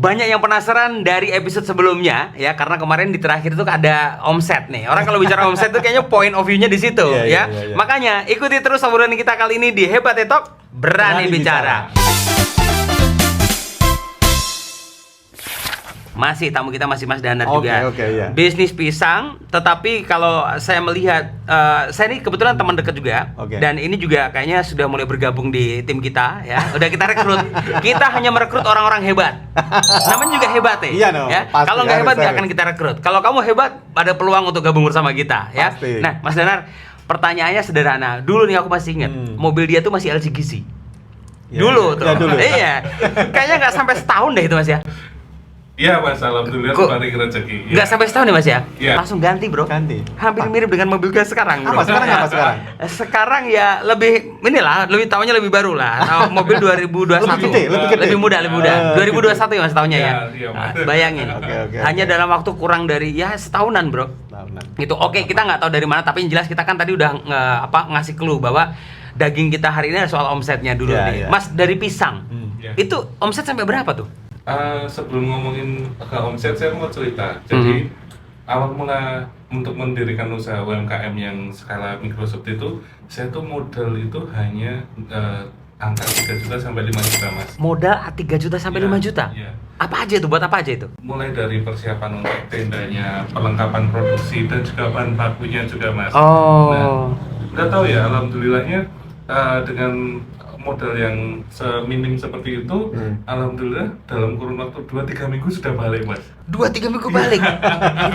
banyak yang penasaran dari episode sebelumnya ya, karena kemarin di terakhir tuh ada omset nih. Orang kalau bicara omset tuh kayaknya point of view-nya di situ ya. Makanya ikuti terus obrolan kita kali ini di Hebat Talk, berani bicara. Masih tamu kita masih Mas Danar juga. Bisnis pisang, tetapi kalau saya melihat saya ini kebetulan teman dekat juga. Dan ini juga kayaknya sudah mulai bergabung di tim kita ya. Udah kita rekrut. Kita hanya merekrut orang-orang hebat. Namanya juga hebat ya. Kalau nggak hebat nggak akan kita rekrut. Kalau kamu hebat, ada peluang untuk gabung bersama kita ya. Nah, Mas Danar, pertanyaannya sederhana. Dulu nih aku masih ingat, mobil dia tuh masih LCGC. Dulu tuh. Iya. Kayaknya nggak sampai setahun deh itu Mas ya. Iya Mas, alhamdulillah kembali rezeki. Nggak sampai setahun ya Mas ya? Iya. Langsung ganti bro. Hampir mirip dengan mobil gue sekarang bro. Apa sekarang? Sekarang ya lebih, lebih tahunnya lebih baru lah. Mobil 2021. Lebih muda. 2021 ya Mas tahunnya ya. Bayangin. Hanya dalam waktu kurang dari ya setahunan bro. Itu oke, kita nggak tahu dari mana, tapi yang jelas kita kan tadi udah ngasih clue bahwa daging kita hari ini soal omsetnya dulu nih. Mas, dari pisang itu omset sampai berapa tuh? Sebelum ngomongin ke omset, saya mau cerita. Jadi awal mula untuk mendirikan usaha UMKM yang skala mikro seperti itu, saya tuh modal itu hanya angka 3 juta sampai 5 juta Mas. Modal 3 juta sampai 5 juta? Iya. Apa aja itu? Buat apa aja itu? Mulai dari persiapan untuk tendanya, perlengkapan produksi, dan juga bahan bakunya juga Mas. Oh. Nah, nggak tahu ya, alhamdulillahnya dengan modal yang seminim seperti itu, alhamdulillah dalam kurun waktu 2-3 minggu sudah balik Mas. 2-3 minggu balik?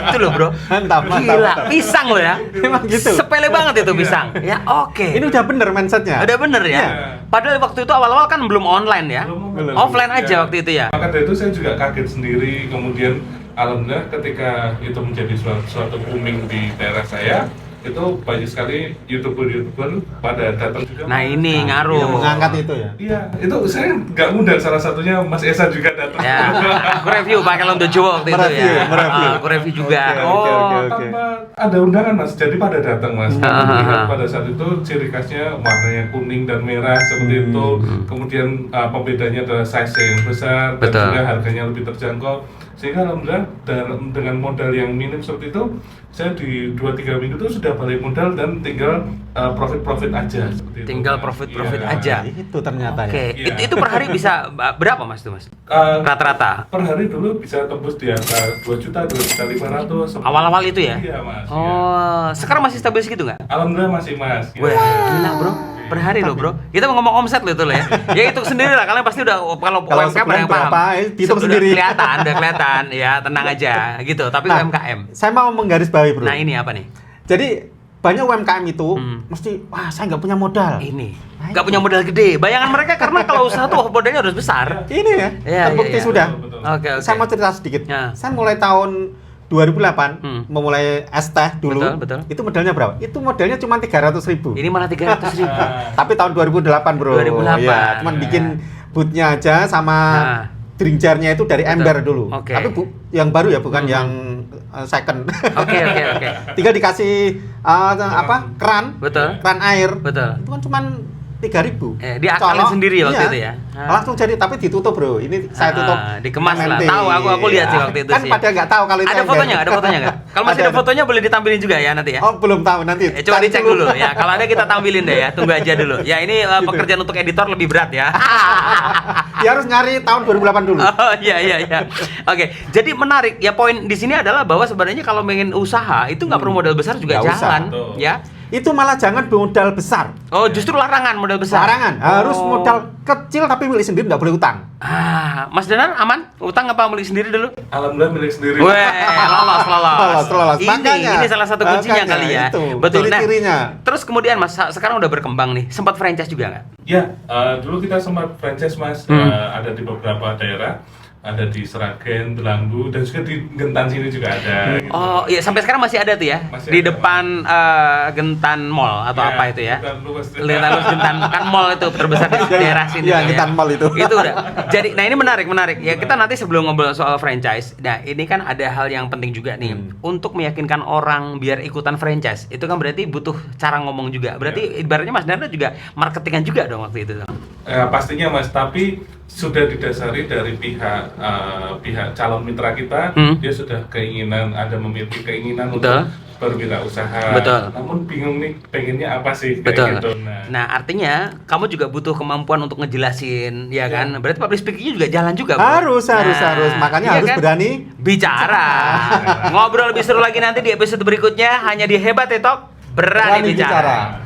Itu loh bro. Mantap. Gila, pisang loh ya. Emang gitu. Sepele banget itu pisang. Ya oke. Ini udah bener mindsetnya. Udah bener ya. Padahal waktu itu awal-awal kan belum online ya. Offline aja waktu itu ya. Maka dari itu saya juga kaget sendiri. Kemudian alhamdulillah ketika itu menjadi suatu booming di daerah saya, itu banyak sekali youtuber pada datang juga. Nah ini ngaruh. Yang mengangkat itu ya. Iya, itu saya nggak mudah. Salah satunya Mas Esa juga datang. Ya, aku review pakai Londo Jawa waktu itu ya. Aku review juga. Tanpa ada undangan Mas, jadi pada datang Mas. Lihat pada saat itu ciri khasnya warnanya kuning dan merah seperti itu. Kemudian pembedanya adalah size yang besar dan juga harganya lebih terjangkau. Sehingga alhamdulillah dengan modal yang minim seperti itu, saya di 2-3 minggu itu sudah balik modal dan tinggal profit aja seperti itu. Tinggal profit aja. Itu ternyata ya. Itu per hari bisa berapa Mas tuh Mas? Rata-rata. Per hari dulu bisa tembus di angka 2 juta, 2.500.000. Awal-awal itu ya? Iya Mas. Oh, sekarang masih stabil segitu nggak? Alhamdulillah masih Mas. Wah, gila bro. Per hari loh bro. Kita mau ngomong omset loh itu loh ya. Ya itu sendiri lah, kalian pasti udah kalau UMKM yang paham. Hitung sendiri. Udah kelihatan ya, tenang aja gitu. Tapi UMKM. Saya mau menggarisbawahi bro. Nah ini apa nih? Jadi banyak UMKM itu mesti, wah saya nggak punya modal. Nggak punya modal gede. Bayangan mereka karena kalau usaha tuh modalnya harus besar. Ini ya, terbukti sudah. Oke. Saya mau cerita sedikit. Saya mulai tahun 2008 memulai es teh dulu. Betul. Itu modalnya berapa? Itu modalnya cuma 300.000. Ini malah 300.000. Tapi tahun 2008 bro. 2008. Ya, cuman bikin bootnya aja sama drink jar-nya itu dari ember dulu. Tapi yang baru ya, bukan yang second. Oke. Tinggal dikasih keran. Keran air. Itu kan cuman 3.000. Diakalin sendiri waktu itu ya. Langsung jadi, tapi ditutup bro. Ini saya tutup. Dikemas lah. Tahu aku lihat sih waktu itu kan sih. Kan pada nggak tahu kalau itu. Ada fotonya nggak? Kalau masih ada fotonya boleh ditampilin juga ya nanti ya. Oh belum tahu nanti. Coba dicek dulu ya. Kalau ada kita tampilin deh ya. Tunggu aja dulu. Ya ini pekerjaan untuk editor lebih berat ya. Dia harus nyari tahun 2008 dulu. Oh iya. Oke. Jadi menarik ya, poin di sini adalah bahwa sebenarnya kalau pengen usaha itu nggak perlu modal besar juga jalan ya. Itu malah jangan modal besar. Oh, justru larangan modal besar. Larangan. Harus modal kecil tapi milik sendiri, nggak boleh utang. Mas Danar aman? Utang apa milik sendiri dulu? Alhamdulillah milik sendiri. Lolos. Ini salah satu kuncinya kali ya. Betul. Ciri-cirinya. Terus kemudian Mas, sekarang udah berkembang nih. Sempat franchise juga nggak? Ya, dulu kita sempat franchise Mas. Ada di beberapa daerah. Ada di Seragen, Belanggu, dan juga di Gentan sini juga ada. Gitu. Oh iya, sampai sekarang masih ada tuh ya? Masih di ada, depan Gentan Mall atau apa itu ya? Gentan kan mall itu terbesar di daerah sini. Iya, Gentan Mall itu. Itu udah. Jadi, nah ini menarik. Ya kita nanti sebelum ngobrol soal franchise, nah ini kan ada hal yang penting juga nih. Untuk meyakinkan orang biar ikutan franchise, itu kan berarti butuh cara ngomong juga. Berarti ibaratnya Mas Danar juga marketingan juga dong waktu itu. Pastinya Mas, tapi sudah didasari dari pihak calon mitra kita, dia sudah memiliki keinginan untuk berwirausaha. Betul. Namun bingung nih pengennya apa sih? Betul. Gitu. Nah, artinya kamu juga butuh kemampuan untuk ngejelasin, ya kan? Berarti public speaking-nya juga jalan juga, Bro. Harus. Makanya iya harus kan? berani bicara. Ngobrol lebih seru lagi nanti di episode berikutnya hanya di Hebat Talk, berani bicara.